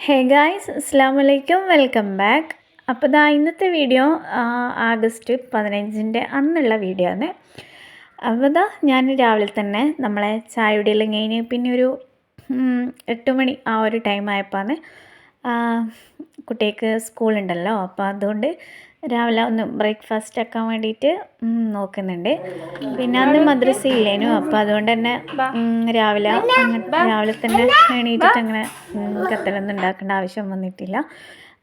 Hey guys, അസ്സാം വലൈക്കും, welcome back. അപ്പോൾ ഇന്നത്തെ വീഡിയോ ആഗസ്റ്റ് 15 അന്നുള്ള വീഡിയോ ആണ്. അപ്പോൾ ഞാൻ രാവിലെ തന്നെ നമ്മളെ ചായയുടെയെല്ലാം കഴിഞ്ഞ് പിന്നെ ഒരു 8 മണി ആ ഒരു ടൈം ആയപ്പോൾ കുട്ടിക്ക് സ്കൂളുണ്ടല്ലോ, അപ്പോൾ അതുകൊണ്ട് രാവിലെ ഒന്ന് ബ്രേക്ക്ഫാസ്റ്റ് ആക്കാൻ വേണ്ടിയിട്ട് നോക്കുന്നുണ്ട്. പിന്നെ അന്ന് മദ്രസ ഇല്ലേനു, അപ്പോൾ അതുകൊണ്ട് തന്നെ രാവിലെ തന്നെ എണീറ്റിട്ട് അങ്ങനെ കത്തലൊന്നും ഉണ്ടാക്കേണ്ട ആവശ്യം വന്നിട്ടില്ല.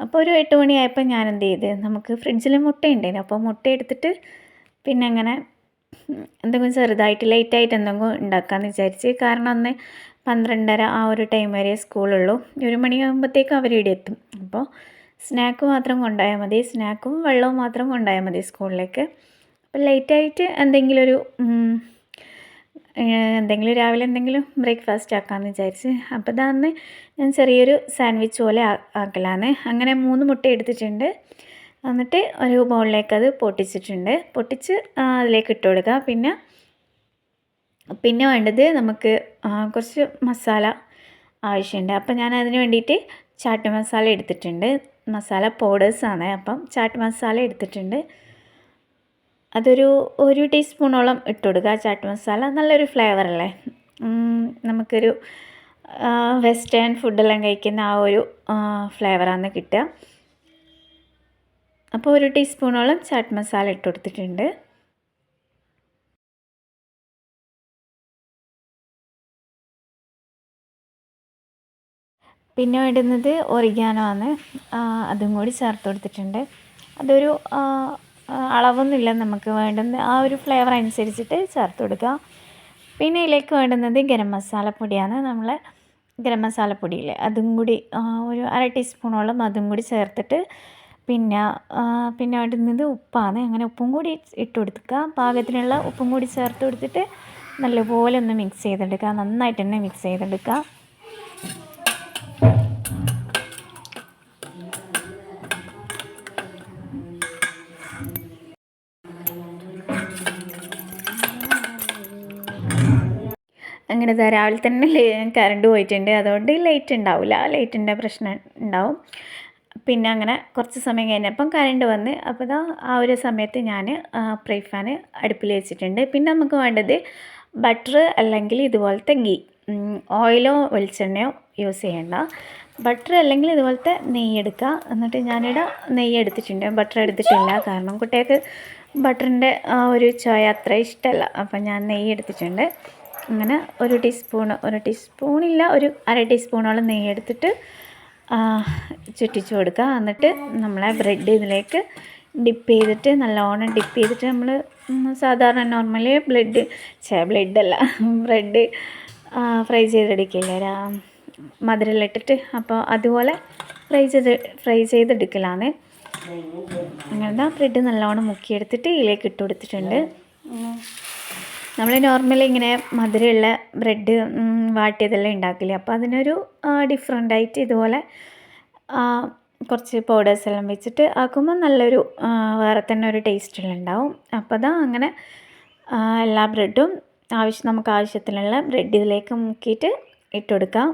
അപ്പോൾ ഒരു 8 മണിയായപ്പോൾ ഞാൻ എന്ത് ചെയ്ത്, നമുക്ക് ഫ്രിഡ്ജിൽ മുട്ട ഉണ്ടായിരുന്നു, അപ്പോൾ മുട്ട എടുത്തിട്ട് പിന്നെ അങ്ങനെ എന്തെങ്കിലും ചെറുതായിട്ട് ലേറ്റായിട്ട് എന്തെങ്കിലും ഉണ്ടാക്കാമെന്ന് വിചാരിച്ച്. കാരണം അന്ന് 12:30 ആ ഒരു ടൈം വരെ സ്കൂളുള്ളൂ. 1 മണിയാകുമ്പോഴത്തേക്കും അവർ ഇവിടെ എത്തും. അപ്പോൾ സ്നാക്ക് മാത്രം കൊണ്ടുപോയാൽ മതി, സ്നാക്കും വെള്ളവും മാത്രം കൊണ്ടുപോയാൽ മതി സ്കൂളിലേക്ക്. അപ്പോൾ ലേറ്റായിട്ട് എന്തെങ്കിലും രാവിലെ എന്തെങ്കിലും ബ്രേക്ക്ഫാസ്റ്റ് ആക്കാമെന്ന് വിചാരിച്ച്. അപ്പോൾ അന്ന് ഞാൻ ചെറിയൊരു സാൻഡ്വിച്ച് പോലെ ആക്കലാണ്. അങ്ങനെ 3 മുട്ട എടുത്തിട്ടുണ്ട്. എന്നിട്ട് ഒരു ബൗളിലേക്ക് അത് പൊട്ടിച്ച് അതിലേക്ക് ഇട്ട് കൊടുക്കുക. പിന്നെ വേണ്ടത് നമുക്ക് കുറച്ച് മസാല ആവശ്യമുണ്ട്. അപ്പം ഞാൻ അതിന് വേണ്ടിയിട്ട് ചാട്ട് മസാല എടുത്തിട്ടുണ്ട്. മസാല പൗഡേഴ്സാണ്, അപ്പം ചാട്ട് മസാല എടുത്തിട്ടുണ്ട്. അതൊരു 1 ടീസ്പൂണോളം ഇട്ട് കൊടുക്കുക. ചാട്ട് മസാല നല്ലൊരു ഫ്ലേവറല്ലേ, നമുക്കൊരു വെസ്റ്റേൺ ഫുഡെല്ലാം കഴിക്കുന്ന ആ ഒരു ഫ്ലേവറാണ് കിട്ടുക. അപ്പോൾ 1 ടീസ്പൂണോളം ചാട്ട് മസാല ഇട്ട് കൊടുത്തിട്ടുണ്ട്. പിന്നെ ഇടുന്നത് ഒറിഗാനോ ആണ്, അതും കൂടി ചേർത്ത് കൊടുത്തിട്ടുണ്ട്. അതൊരു അളവൊന്നുമില്ല, നമുക്ക് വേണ്ടുന്ന ആ ഒരു ഫ്ലേവർ അനുസരിച്ചിട്ട് ചേർത്ത് കൊടുക്കുക. പിന്നെ ഇതിലേക്ക് വേണ്ടുന്നത് ഗരം മസാലപ്പൊടിയാണ്. നമ്മൾ ഗരം മസാലപ്പൊടിയില്ലേ, അതും കൂടി ഒരു 1/2 ടീസ്പൂണോളം അതും കൂടി ചേർത്തിട്ട് പിന്നെ ഇടുന്നത് ഉപ്പാണ്. അങ്ങനെ ഉപ്പും കൂടി ഇട്ട് കൊടുക്കുക. പാകത്തിനുള്ള ഉപ്പും കൂടി ചേർത്ത് കൊടുത്തിട്ട് നല്ലപോലെ ഒന്ന് മിക്സ് ചെയ്തെടുക്കുക. നന്നായിട്ട് തന്നെ മിക്സ് ചെയ്തെടുക്കുക. അങ്ങനെ രാവിലെ തന്നെ കറണ്ട് പോയിട്ടുണ്ട്, അതുകൊണ്ട് ലൈറ്റ് ഉണ്ടാവില്ല, ലൈറ്റിൻ്റെ പ്രശ്നം ഉണ്ടാവും. പിന്നെ അങ്ങനെ കുറച്ച് സമയം കഴിഞ്ഞപ്പം കറണ്ട് വന്ന്, അപ്പോൾ ആ ഒരു സമയത്ത് ഞാൻ ഫ്രൈ പാൻ അടുപ്പിൽ വെച്ചിട്ടുണ്ട്. പിന്നെ നമുക്ക് വേണ്ടത് ബട്ടർ അല്ലെങ്കിൽ ഇതുപോലത്തെ ഗീ, ഓയിലോ വെളിച്ചെണ്ണയോ യൂസ് ചെയ്യേണ്ട. ബട്ടർ അല്ലെങ്കിൽ ഇതുപോലത്തെ നെയ്യ് എടുക്കുക. എന്നിട്ട് ഞാനിവിടെ നെയ്യ് എടുത്തിട്ടുണ്ട്, ബട്ടർ എടുത്തിട്ടില്ല, കാരണം കുട്ടികൾക്ക് ബട്ടറിൻ്റെ ആ ഒരു ചോയ അത്ര ഇഷ്ടമല്ല. അപ്പം ഞാൻ നെയ്യ് എടുത്തിട്ടുണ്ട്. അങ്ങനെ 1 ടീസ്പൂണില്ല, ഒരു 1/2 ടീസ്പൂണോളം നെയ്യ് എടുത്തിട്ട് ചുറ്റിച്ച് കൊടുക്കുക. എന്നിട്ട് നമ്മളെ ബ്രെഡ് ഇതിലേക്ക് ഡിപ്പ് ചെയ്തിട്ട് നല്ലോണം ഡിപ്പ് ചെയ്തിട്ട് നമ്മൾ സാധാരണ നോർമലി ബ്രെഡ് ഫ്രൈ ചെയ്തെടുക്കില്ലേ, മധുരമെല്ലാം ഇട്ടിട്ട്, അപ്പോൾ അതുപോലെ ഫ്രൈ ചെയ്തെടുക്കലാണ്. അങ്ങനെ ബ്രെഡ് നല്ലോണം മുക്കിയെടുത്തിട്ട് ഇതിലേക്ക് ഇട്ട് കൊടുത്തിട്ടുണ്ട്. നമ്മൾ നോർമലി ഇങ്ങനെ മധുരമുള്ള ബ്രെഡ് വാട്ടിയതെല്ലാം ഉണ്ടാക്കില്ലേ, അപ്പോൾ അതിനൊരു ഡിഫറെൻ്റായിട്ട് ഇതുപോലെ കുറച്ച് പൗഡേഴ്സ് എല്ലാം വെച്ചിട്ട് ആക്കുമ്പോൾ നല്ലൊരു വേറെ തന്നെ ഒരു ടേസ്റ്റുള്ള ഉണ്ടാവും. അപ്പോൾ അങ്ങനെ എല്ലാ ബ്രെഡും നമുക്ക് ആവശ്യത്തിനുള്ള ബ്രെഡ് ഇതിലേക്ക് മുക്കിയിട്ട് ഇട്ട് കൊടുക്കാം.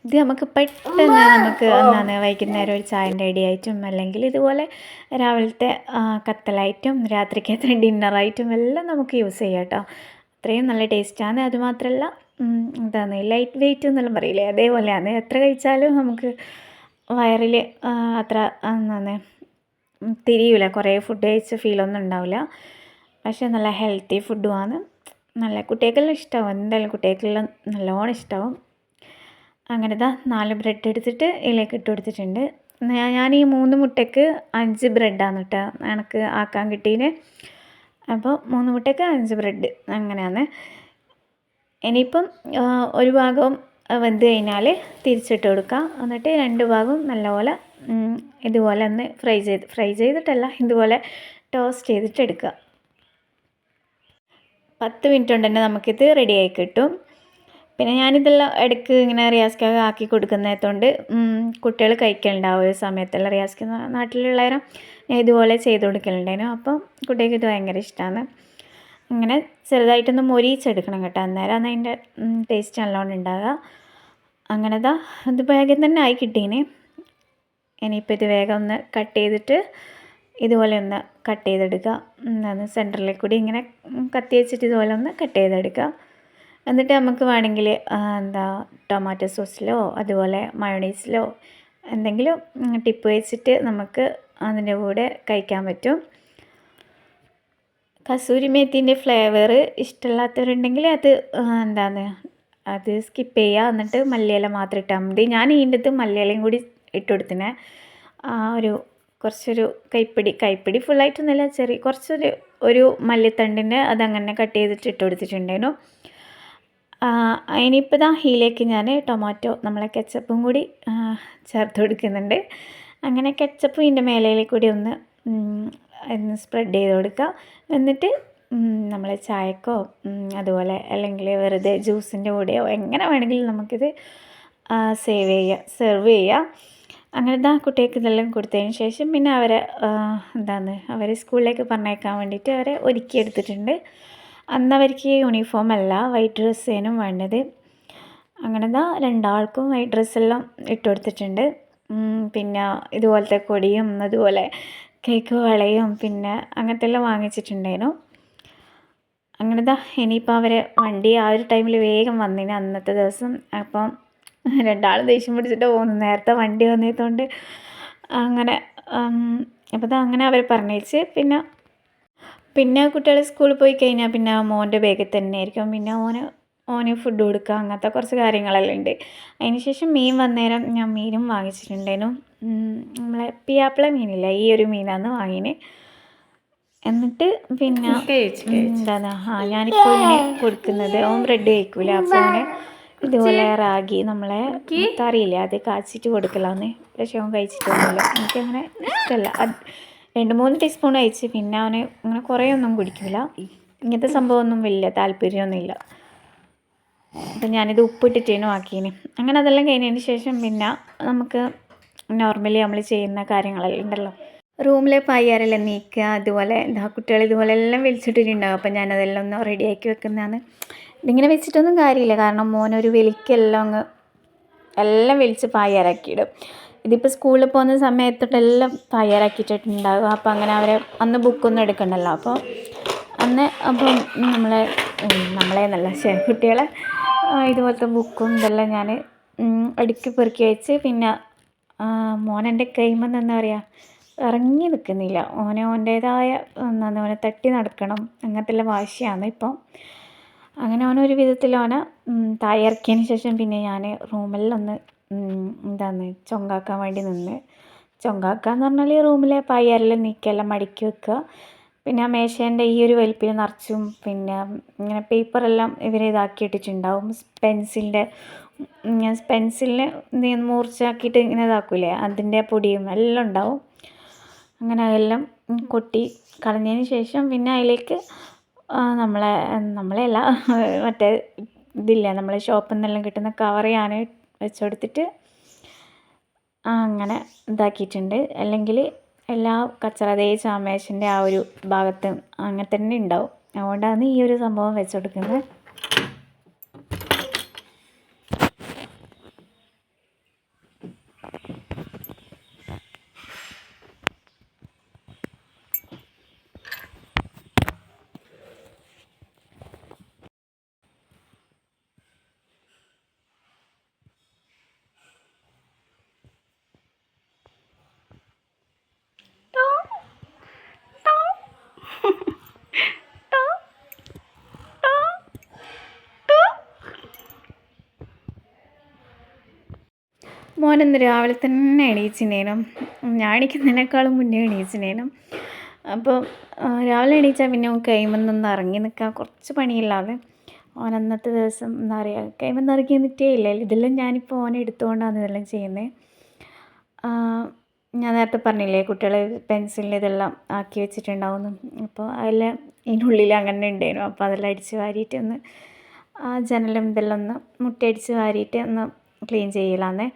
ഇത് നമുക്ക് പെട്ടെന്ന് വൈകുന്നേരം ഒരു ചായൻ്റെ റെഡിയായിട്ടും, അല്ലെങ്കിൽ ഇതുപോലെ രാവിലത്തെ കത്തലായിട്ടും, രാത്രിക്കത്തെ ഡിന്നറായിട്ടും എല്ലാം നമുക്ക് യൂസ് ചെയ്യാം കേട്ടോ. അത്രയും നല്ല ടേസ്റ്റാണ്. അതുമാത്രമല്ല ലൈറ്റ് വെയിറ്റ് എന്നെല്ലാം പറയില്ലേ, അതേപോലെയാണ്. എത്ര കഴിച്ചാലും നമുക്ക് വയറിൽ അത്ര തിരിയില്ല, കുറേ ഫുഡ് കഴിച്ച ഫീലൊന്നും ഉണ്ടാവില്ല. പക്ഷേ നല്ല ഹെൽത്തി ഫുഡുമാണ്, നല്ല കുട്ടികൾക്കെല്ലാം ഇഷ്ടമാവും, എന്തായാലും കുട്ടികൾക്കെല്ലാം നല്ലോണം ഇഷ്ടമാവും. അങ്ങനെ 4 ബ്രെഡ് എടുത്തിട്ട് ഇതിലേക്ക് ഇട്ട് കൊടുത്തിട്ടുണ്ട്. ഞാൻ ഈ 3 മുട്ടയ്ക്ക് 5 ബ്രെഡാണ് കേട്ടോ എനിക്ക് ആക്കാൻ കിട്ടീന്. അപ്പോൾ 3 മുട്ടയ്ക്ക് 5 ബ്രെഡ് അങ്ങനെയാണ്. ഇനിയിപ്പം ഒരു ഭാഗം വെന്ത് കഴിഞ്ഞാൽ തിരിച്ചിട്ട് കൊടുക്കുക. എന്നിട്ട് 2 ഭാഗവും നല്ലപോലെ ഇതുപോലെ ഒന്ന് ഫ്രൈ ചെയ്തിട്ടല്ല, ഇതുപോലെ ടോസ്റ്റ് ചെയ്തിട്ട് എടുക്കുക. 10 മിനിറ്റ് കൊണ്ട് തന്നെ നമുക്കിത് റെഡിയായി കിട്ടും. പിന്നെ ഞാനിതെല്ലാം ഇടയ്ക്ക് ഇങ്ങനെ റിയാസ്ക്കൊക്കെ ആക്കി കൊടുക്കുന്നതുകൊണ്ട് കുട്ടികൾ കഴിക്കലുണ്ടാവും. ഒരു സമയത്തെല്ലാം റിയാസ്ക്ക് നാട്ടിലുള്ളവരും ഞാൻ ഇതുപോലെ ചെയ്ത് കൊടുക്കലുണ്ടായിരുന്നു. അപ്പം കുട്ടികൾക്ക് ഇത് ഭയങ്കര ഇഷ്ടമാണ്. ഇങ്ങനെ ചെറുതായിട്ടൊന്ന് മൊരിയിച്ചെടുക്കണം കേട്ടോ, അന്നേരമാണ് അതിൻ്റെ ടേസ്റ്റ് നല്ലോണം ഉണ്ടാകുക. അങ്ങനെ ഇത് വേഗം തന്നെ ആയി കിട്ടീന്. ഇനിയിപ്പോൾ ഇത് വേഗം ഒന്ന് കട്ട് ചെയ്തിട്ട് ഇതുപോലെ ഒന്ന് കട്ട് ചെയ്തെടുക്കുക. എന്താണ് സെൻറ്ററിൽ കൂടി ഇങ്ങനെ കത്തി വെച്ചിട്ട് ഇതുപോലെ ഒന്ന് കട്ട് ചെയ്തെടുക്കുക. എന്നിട്ട് നമുക്ക് വേണമെങ്കിൽ ടൊമാറ്റോ സോസിലോ അതുപോലെ മയോണൈസിലോ എന്തെങ്കിലും ടിപ്പ് വെച്ചിട്ട് നമുക്ക് അതിൻ്റെ കൂടെ കഴിക്കാൻ പറ്റും. കസൂരി മേത്തിൻ്റെ ഫ്ലേവർ ഇഷ്ടമില്ലാത്തവരുണ്ടെങ്കിൽ അത് സ്കിപ്പ് ചെയ്യുക. എന്നിട്ട് മല്ലിയില മാത്രം ഇട്ടാൽ മതി. ഞാൻ ഇതിൻ്റെ അകത്ത് മല്ലിയിലയും കൂടി ഇട്ട് കൊടുത്തിനെ. കുറച്ചൊരു കൈപ്പിടി ഫുള്ളായിട്ടൊന്നുമില്ല, ഒരു മല്ലിത്തണ്ടിൻ്റെ അതങ്ങനെ കട്ട് ചെയ്തിട്ട് ഇട്ട് കൊടുത്തിട്ടുണ്ടായിരുന്നു. ഇനിയിപ്പോൾ ഇതിലേക്ക് ഞാൻ ടൊമാറ്റോ നമ്മളെ കെച്ചപ്പും കൂടി ചേർത്ത് കൊടുക്കുന്നുണ്ട്. അങ്ങനെ കെച്ചപ്പും ഇതിൻ്റെ മേലയിൽ കൂടി ഒന്ന് സ്പ്രെഡ് ചെയ്ത് കൊടുക്കുക. എന്നിട്ട് നമ്മൾ ചായക്കോ അതുപോലെ അല്ലെങ്കിൽ വെറുതെ ജ്യൂസിൻ്റെ കൂടെയോ എങ്ങനെ വേണമെങ്കിലും നമുക്കിത് സെർവ് ചെയ്യാം. അങ്ങനെ കുട്ടികൾക്ക് ഇതെല്ലാം കൊടുത്തതിന് ശേഷം പിന്നെ അവരെ സ്കൂളിലേക്ക് പറഞ്ഞേക്കാൻ വേണ്ടിയിട്ട് അവരെ ഒരുക്കിയെടുത്തിട്ടുണ്ട്. അന്ന് അവർക്ക് യൂണിഫോം അല്ല, വൈറ്റ് ഡ്രസ്സേനും വേണ്ടത്. അങ്ങനെ രണ്ടാൾക്കും വൈറ്റ് ഡ്രസ്സെല്ലാം ഇട്ട് കൊടുത്തിട്ടുണ്ട്. പിന്നെ ഇതുപോലത്തെ കൊടിയും അതുപോലെ കേക്ക് വളയും പിന്നെ അങ്ങനത്തെ എല്ലാം വാങ്ങിച്ചിട്ടുണ്ടായിരുന്നു. അങ്ങനെ ഇനിയിപ്പോൾ അവരെ വണ്ടി ആ ഒരു ടൈമിൽ വേഗം വന്നിന് അന്നത്തെ ദിവസം. അപ്പം രണ്ടാളും ദേഷ്യം പിടിച്ചിട്ട് പോകുന്നു, നേരത്തെ വണ്ടി വന്നതുകൊണ്ട്. അങ്ങനെ അപ്പോൾ അങ്ങനെ അവർ പറഞ്ഞേച്ച് പിന്നെ കുട്ടികൾ സ്കൂളിൽ പോയി കഴിഞ്ഞാൽ പിന്നെ മോൻ്റെ ബാഗിൽ തന്നെ ആയിരിക്കും. പിന്നെ ഓന് ഫുഡ് കൊടുക്കുക, അങ്ങനത്തെ കുറച്ച് കാര്യങ്ങളെല്ലാം ഉണ്ട്. അതിന് ശേഷം മീൻ വന്നേരം ഞാൻ മീനും വാങ്ങിച്ചിട്ടുണ്ടായിരുന്നു. നമ്മളെ പിയാപ്പിള മീനില്ല, ഈ ഒരു മീനാണ് വാങ്ങിന്. എന്നിട്ട് പിന്നെ ഞാനിപ്പോൾ ഇങ്ങനെ കൊടുക്കുന്നത്, ഓൻ ബ്രെഡ് കഴിക്കൂല. അപ്പോൾ അവന് ഇതുപോലെ റാഗി നമ്മളെ കറിയില്ലേ അത് കാച്ചിട്ട് കൊടുക്കലാന്ന്. പക്ഷേ അവൻ കഴിച്ചിട്ടൊന്നുമില്ല, എനിക്കങ്ങനെ ഇഷ്ടമല്ല. 2-3 ടീസ്പൂൺ കഴിച്ച് പിന്നെ അവന് അങ്ങനെ കുറേ ഒന്നും കുടിക്കില്ല. ഇങ്ങനത്തെ സംഭവമൊന്നും വലിയ താല്പര്യമൊന്നുമില്ല. അപ്പം ഞാനിത് ഉപ്പിട്ടിട്ടേനും ആക്കീന്. അങ്ങനെ അതെല്ലാം കഴിഞ്ഞതിന് ശേഷം പിന്നെ നമുക്ക് നോർമലി നമ്മൾ ചെയ്യുന്ന കാര്യങ്ങളെല്ലാം ഉണ്ടല്ലോ, റൂമിലെ പായ്യാരെല്ലാം നീക്കുക, അതുപോലെ കുട്ടികൾ ഇതുപോലെ എല്ലാം വലിച്ചിട്ടിട്ടുണ്ടാകും. അപ്പം ഞാനതെല്ലാം ഒന്ന് റെഡിയാക്കി വെക്കുന്നതാണ്. ഇതിങ്ങനെ വെച്ചിട്ടൊന്നും കാര്യമില്ല, കാരണം മോനൊരു എല്ലാം വലിച്ച് പായ്യാറാക്കിയിടും. ഇതിപ്പോൾ സ്കൂളിൽ പോകുന്ന സമയത്തോട്ടെല്ലാം തയ്യാറാക്കിയിട്ടുണ്ടാകും. അപ്പോൾ അങ്ങനെ അവരെ അന്ന് ബുക്കൊന്നും എടുക്കണ്ടല്ലോ. അപ്പം നമ്മളെന്നല്ല കുട്ടികളെ ഇതുപോലത്തെ ബുക്കും ഇതെല്ലാം ഞാൻ അടുക്കി പെറുക്കി വെച്ച്. പിന്നെ മോനെൻ്റെ കൈമെന്ന് എന്താ പറയുക, ഇറങ്ങി നിൽക്കുന്നില്ല. ഓൻ്റേതായ ഓനെ തട്ടി നടക്കണം, അങ്ങനത്തെ എല്ലാം വാശിയാണ് ഇപ്പം. അങ്ങനെ ഓനൊരു വിധത്തിൽ തയ്യാറാക്കിയതിന് ശേഷം പിന്നെ ഞാൻ റൂമിലൊന്ന് ചൊങ്കാക്കാൻ വേണ്ടി നിന്ന്. ചൊങ്കാക്കുക എന്ന് പറഞ്ഞാൽ റൂമിലെ പായ്യാരെല്ലാം നീക്കിയെല്ലാം മടക്കി വെക്കുക. പിന്നെ ആ മേശേൻ്റെ ഈ ഒരു വലിപ്പിൽ നിറച്ചും പിന്നെ ഇങ്ങനെ പേപ്പറെല്ലാം ഇതാക്കിയിട്ടിട്ടുണ്ടാവും. പെൻസിലിന് മൂർച്ചയാക്കിയിട്ട് ഇങ്ങനെ ഇതാക്കൂലേ, അതിൻ്റെ പൊടിയും എല്ലാം ഉണ്ടാവും. അങ്ങനെ അതെല്ലാം കൊട്ടി കളഞ്ഞതിന് ശേഷം പിന്നെ അതിലേക്ക് നമ്മളെയല്ല മറ്റേ ഇതില്ല, നമ്മളെ ഷോപ്പിൽ നിന്നെല്ലാം കിട്ടുന്ന കവർ ഞാൻ വെച്ച് കൊടുത്തിട്ട് അങ്ങനെ ഇതാക്കിയിട്ടുണ്ട്. അല്ലെങ്കിൽ എല്ലാ കച്ചറ തേച്ച് ആമേശൻ്റെ ആ ഒരു ഭാഗത്ത് അങ്ങനെ തന്നെ ഉണ്ടാവും. അതുകൊണ്ടാണ് ഈ ഒരു സംഭവം വെച്ച് കൊടുക്കുന്നത്. മോനൊന്ന് രാവിലെ തന്നെ എണീച്ചിനേനും, ഞാൻ എണീക്കുന്നതിനേക്കാളും മുന്നേ എണീച്ചിനേനും. അപ്പോൾ രാവിലെ എണീച്ചാൽ പിന്നെ കൈമെന്നൊന്ന് ഇറങ്ങി നിൽക്കാൻ കുറച്ച് പണിയില്ലാതെ അന്നത്തെ ദിവസം എന്താ പറയുക, കൈമെന്ന് ഇറങ്ങി നിന്നിട്ടേ ഇല്ല. ഇതെല്ലാം ഞാനിപ്പോൾ ഓനെ എടുത്തുകൊണ്ടാണ് ഇതെല്ലാം ചെയ്യുന്നത്. ഞാൻ നേരത്തെ പറഞ്ഞില്ലേ കുട്ടികൾ പെൻസിലിൽ ഇതെല്ലാം ആക്കി വെച്ചിട്ടുണ്ടാവുന്നു. അപ്പോൾ അതെല്ലാം ഇതിനുള്ളിൽ അങ്ങനെ ഉണ്ടായിരുന്നു. അപ്പോൾ അതെല്ലാം അടിച്ച് വാരിയിട്ട് ഒന്ന് ജനലും ഇതെല്ലാം ഒന്ന് മുട്ടയടിച്ച് വാരിയിട്ട് ഒന്ന് ക്ലീൻ ചെയ്യലാന്ന്.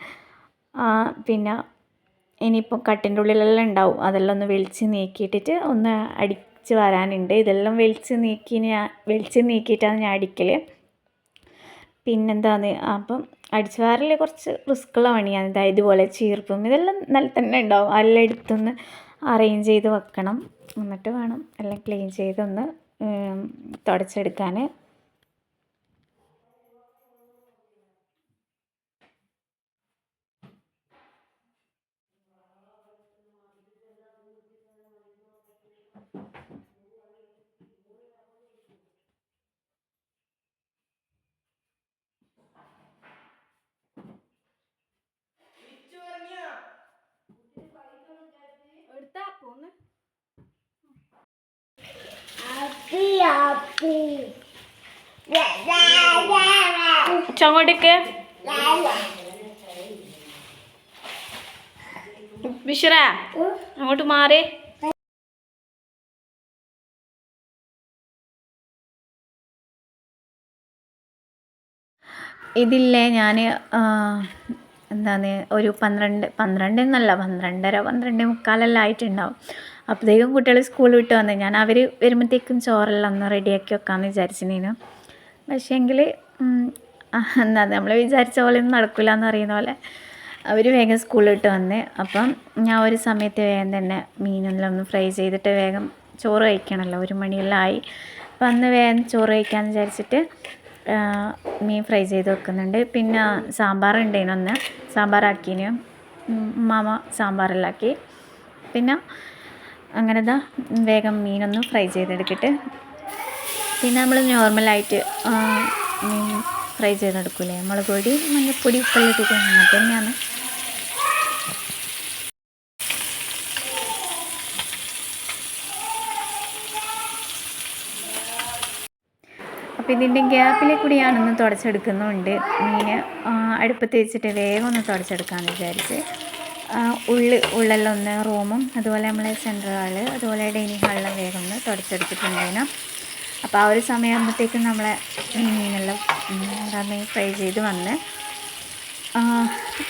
പിന്നെ ഇനിയിപ്പോൾ കട്ടിൻ്റെ ഉള്ളിലെല്ലാം ഉണ്ടാവും, അതെല്ലാം ഒന്ന് വെളിച്ച് നീക്കിയിട്ടിട്ട് ഒന്ന് കുറച്ച് വരാനുണ്ട്. ഇതെല്ലാം വെളിച്ച് നീക്കിയിട്ടാണ് ഞാൻ അടിക്കൽ. പിന്നെന്താന്ന് അപ്പം അടിച്ചു വാരൽ കുറച്ച് റിസ്ക്കുള്ള പണിയാണ്. ഇതുപോലെ ചീർപ്പും ഇതെല്ലാം നല്ല തന്നെ ഉണ്ടാവും. എല്ലാം എടുത്തൊന്ന് അറേഞ്ച് ചെയ്ത് വെക്കണം. എന്നിട്ട് വേണം എല്ലാം ക്ലീൻ ചെയ്തൊന്ന് തുടച്ചെടുക്കാൻ. അങ്ങോട്ടേക്ക് ബിഷറ അങ്ങോട്ട് മാറി. ഇതില്ലേ ഞാൻ എന്താണ് ഒരു 12 12:30 ആയിട്ടുണ്ടാവും. അപ്പോഴത്തേക്കും കുട്ടികൾ സ്കൂൾ വിട്ട് വന്ന് ഞാൻ അവർ വരുമ്പോഴത്തേക്കും ചോറെല്ലാം ഒന്ന് റെഡിയാക്കി വെക്കാമെന്ന് വിചാരിച്ചിരുന്നു. പക്ഷേ എങ്കിൽ എന്താ നമ്മൾ വിചാരിച്ച പോലെ ഒന്നും നടക്കില്ല എന്ന് പറയുന്ന പോലെ അവർ വേഗം സ്കൂളിൽ വിട്ട് വന്ന്. അപ്പം ഞാൻ ഒരു സമയത്ത് വേഗം തന്നെ മീനെല്ലാം ഒന്ന് ഫ്രൈ ചെയ്തിട്ട് വേഗം ചോറ് കഴിക്കണമല്ലോ, 1 മണിയെല്ലാം ആയി. അപ്പം അന്ന് വേഗം ചോറ് കഴിക്കാമെന്ന് വിചാരിച്ചിട്ട് മീൻ ഫ്രൈ ചെയ്ത് വെക്കുന്നുണ്ട്. പിന്നെ സാമ്പാറുണ്ടേനു, ഒന്ന് സാമ്പാറാക്കീന് മാമ സാമ്പാറെല്ലാം ആക്കി. പിന്നെ അങ്ങനെ വേഗം മീനൊന്ന് ഫ്രൈ ചെയ്തെടുത്തിട്ട് പിന്നെ നമ്മൾ നോർമലായിട്ട് മീൻ ഫ്രൈ ചെയ്തെടുക്കൂലേ, മുളക് പൊടി മഞ്ഞൾപ്പൊടി ഉപ്പെല്ലാം ഇട്ടിട്ട് അങ്ങനെ തന്നെയാണ്. അപ്പോൾ ഇതിൻ്റെ ഗ്യാപ്പിൽ കൂടി ഞാനൊന്ന് തുടച്ചെടുക്കുന്നുണ്ട്. മീൻ അടുപ്പത്ത് വെച്ചിട്ട് വേഗം ഒന്ന് തുടച്ചെടുക്കാമെന്ന് വിചാരിച്ച് ഉള്ളെല്ലാം ഒന്ന് റൂമും അതുപോലെ നമ്മളെ സെൻട്രൽ ഹാള് അതുപോലെ ഡൈനിങ് ഹാളെല്ലാം വേഗം ഒന്ന് തുടച്ചെടുത്തിട്ടുണ്ടായിരുന്നു. അപ്പോൾ ആ ഒരു സമയമാകുമ്പോഴത്തേക്കും നമ്മളെ മീനെല്ലാം ഫ്രൈ ചെയ്ത് വന്ന്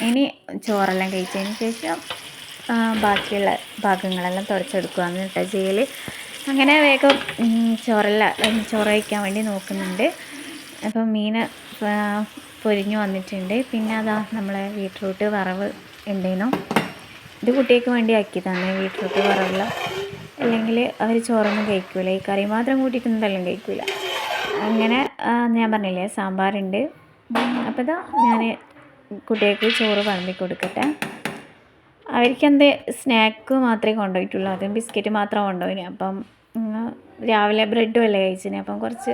ഇനി ചോറെല്ലാം കഴിച്ചതിന് ശേഷം ബാക്കിയുള്ള ഭാഗങ്ങളെല്ലാം തുടച്ചെടുക്കുകയാണ് കേട്ടോ ചെയ്യൽ. അങ്ങനെ വേഗം ചോറ് കഴിക്കാൻ വേണ്ടി നോക്കുന്നുണ്ട്. അപ്പം മീൻ പൊരിഞ്ഞു വന്നിട്ടുണ്ട്. പിന്നെ അതാ നമ്മളെ ബീട്രൂട്ട് വറവ് ഉണ്ടേനു. ഇത് കുട്ടികൾക്ക് വേണ്ടി ആക്കിയതാണ് ബീട്രൂട്ട് വറവെല്ലാം. അല്ലെങ്കിൽ അവർ ചോറൊന്നും കഴിക്കൂല, ഈ കറി മാത്രം കൂട്ടിയിട്ടൊന്നും കഴിക്കൂല. അങ്ങനെ ഞാൻ പറഞ്ഞില്ലേ സാമ്പാറുണ്ട്. അപ്പോൾ ഇതാ ഞാൻ കുട്ടികൾക്ക് ചോറ് വിളമ്പി കൊടുക്കട്ടെ. അവർക്കെന്ത് സ്നാക്ക് മാത്രമേ കൊണ്ടുപോയിട്ടുള്ളൂ, അതും ബിസ്ക്കറ്റ് മാത്രം കൊണ്ടുപോയിന്. അപ്പം രാവിലെ ബ്രെഡും അല്ലേ കഴിച്ചിന്. അപ്പം കുറച്ച്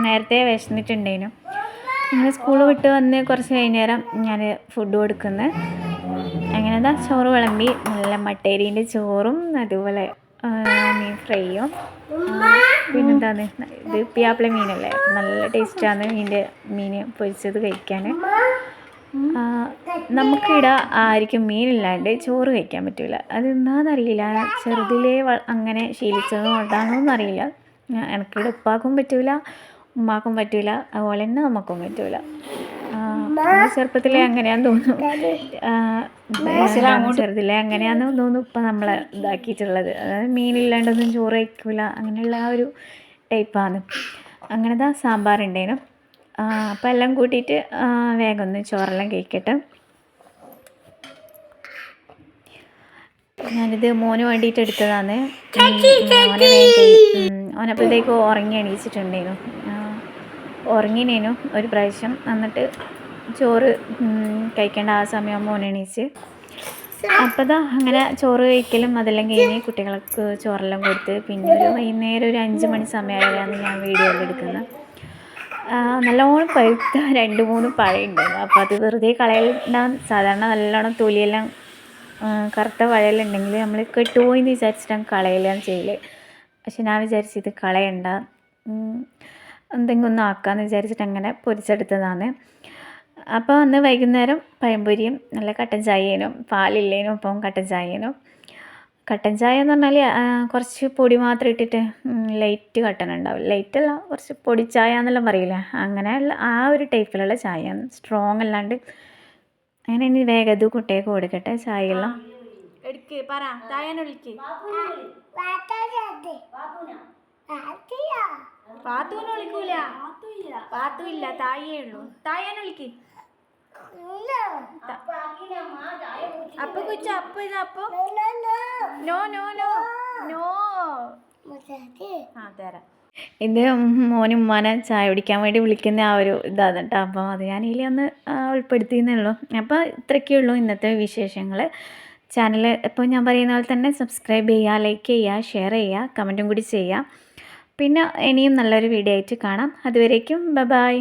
നേരത്തെ വിശന്നിട്ടുണ്ടേനു. അങ്ങനെ സ്കൂൾ വിട്ട് വന്ന് കുറച്ച് കഴിഞ്ഞേരം ഞാൻ ഫുഡ് കൊടുക്കുന്നത്. അങ്ങനെ ചോറ് വിളമ്പി, നല്ല മട്ടേരീൻ്റെ ചോറും അതുപോലെ മീൻ ഫ്രൈയും. പിന്നെന്താണ്, ഇത് പിയാപ്പിള മീനല്ലേ, നല്ല ടേസ്റ്റാണ് മീൻ പൊരിച്ചത് കഴിക്കാൻ. നമുക്കിവിടെ ആയിരിക്കും മീനില്ലാണ്ട് ചോറ് കഴിക്കാൻ പറ്റില്ല. അതെന്താണെന്നറിയില്ല, ചെറുതിലേ അങ്ങനെ ശീലിച്ചത് കൊണ്ടാണോ എന്നറിയില്ല. എനിക്കിവിടെ ഉപ്പാക്കും പറ്റില്ല, ഉമ്മാക്കും പറ്റില്ല, അതുപോലെ തന്നെ നമുക്കും പറ്റില്ല. ചെറുപ്പത്തിലേ അങ്ങനെയാന്ന് തോന്നുന്നു, ചെറുതിലേ അങ്ങനെയാന്ന് തോന്നുന്നു ഇപ്പം നമ്മളെ ഇതാക്കിയിട്ടുള്ളത്. അതായത് മീനില്ലാണ്ടൊന്നും ചോറ് കഴിക്കില്ല, അങ്ങനെയുള്ള ആ ഒരു ടൈപ്പാണ്. അങ്ങനെ സാമ്പാറുണ്ടേനും. അപ്പം എല്ലാം കൂട്ടിയിട്ട് വേഗം ഒന്ന് ചോറെല്ലാം കഴിക്കട്ടെ. ഞാനിത് മോന് വേണ്ടിയിട്ട് എടുത്തതാണ്. ഓനപ്പോഴത്തേക്കും ഉറങ്ങി എണീച്ചിട്ടുണ്ടേനു, ഉറങ്ങിനേനു ഒരു പ്രാവശ്യം. എന്നിട്ട് ചോറ് കഴിക്കേണ്ട ആ സമയം മോൻ എണീച്ച്. അപ്പോൾ അങ്ങനെ ചോറ് കഴിക്കലും അതെല്ലാം കഴിഞ്ഞ് കുട്ടികൾക്ക് ചോറെല്ലാം കൊടുത്ത് പിന്നെ ഒരു വൈകുന്നേരം ഒരു 5 മണി സമയമായാണ് ഞാൻ വീഡിയോയിൽ എടുക്കുന്നത്. നല്ലോണം പഴുത്ത 2-3 പഴം ഉണ്ടായിരുന്നു. അപ്പോൾ അത് വെറുതെ കളയലുണ്ടാകും. സാധാരണ നല്ലോണം തൊലിയെല്ലാം കറുത്ത പഴമെല്ലാം ഉണ്ടെങ്കിൽ നമ്മൾ കെട്ടുപോയി എന്ന് വിചാരിച്ചിട്ടാണ് കളയെല്ലാം ചെയ്യൽ. പക്ഷെ ഞാൻ വിചാരിച്ചത് കളയണ്ട, എന്തെങ്കിലും ഒന്ന് ആക്കാമെന്ന് വിചാരിച്ചിട്ട് അങ്ങനെ പൊരിച്ചെടുത്തതാണ്. അപ്പോൾ അന്ന് വൈകുന്നേരം പഴംപൊരിയും നല്ല കട്ടൻ ചായേനും, പാലില്ലേനും അപ്പം കട്ടൻ ചായേനും. കട്ടൻ ചായ എന്ന് പറഞ്ഞാൽ കുറച്ച് പൊടി മാത്രം ഇട്ടിട്ട് ലൈറ്റ് കട്ടൻ ഉണ്ടാവും, ലൈറ്റല്ല കുറച്ച് പൊടി ചായ എന്നെല്ലാം പറയില്ലേ, അങ്ങനെയുള്ള ആ ഒരു ടൈപ്പിലുള്ള ചായയാണ്, സ്ട്രോങ് അല്ലാണ്ട്. അങ്ങനെ ഇനി വേഗം ഇത് കുട്ടിയൊക്കെ കൊടുക്കട്ടെ ചായയെല്ലാം. എടുക്ക് പറ തായാനെ വിളിക്ക്. പാത്തൂനെ വിളിക്കൂല. പാത്തു ഇല്ല, തായേ ഉള്ളൂ. തായാനെ വിളിക്ക്. അപ്പൊ കുച്ച അപ്പൊ ഇത് അപ്പൊ നോ നോ നോ നോ. ആ തരാം. ഇത് മോനും ഉമ്മാനെ ചായ കുടിക്കാൻ വേണ്ടി വിളിക്കുന്ന ആ ഒരു ഇതാണ് കേട്ടോ. അപ്പോൾ അത് ഞാൻ ഇതിൽ ഒന്ന് ഉൾപ്പെടുത്തിയെന്നുള്ളൂ. അപ്പോൾ ഇത്രയൊക്കെ ഉള്ളൂ ഇന്നത്തെ വിശേഷങ്ങൾ. ചാനൽ ഇപ്പോൾ ഞാൻ പറയുന്ന പോലെ തന്നെ സബ്സ്ക്രൈബ് ചെയ്യുക, ലൈക്ക് ചെയ്യുക, ഷെയർ ചെയ്യുക, കമൻറ്റും കൂടി ചെയ്യുക. പിന്നെ ഇനിയും നല്ലൊരു വീഡിയോ ആയിട്ട് കാണാം. അതുവരേക്കും ബൈ.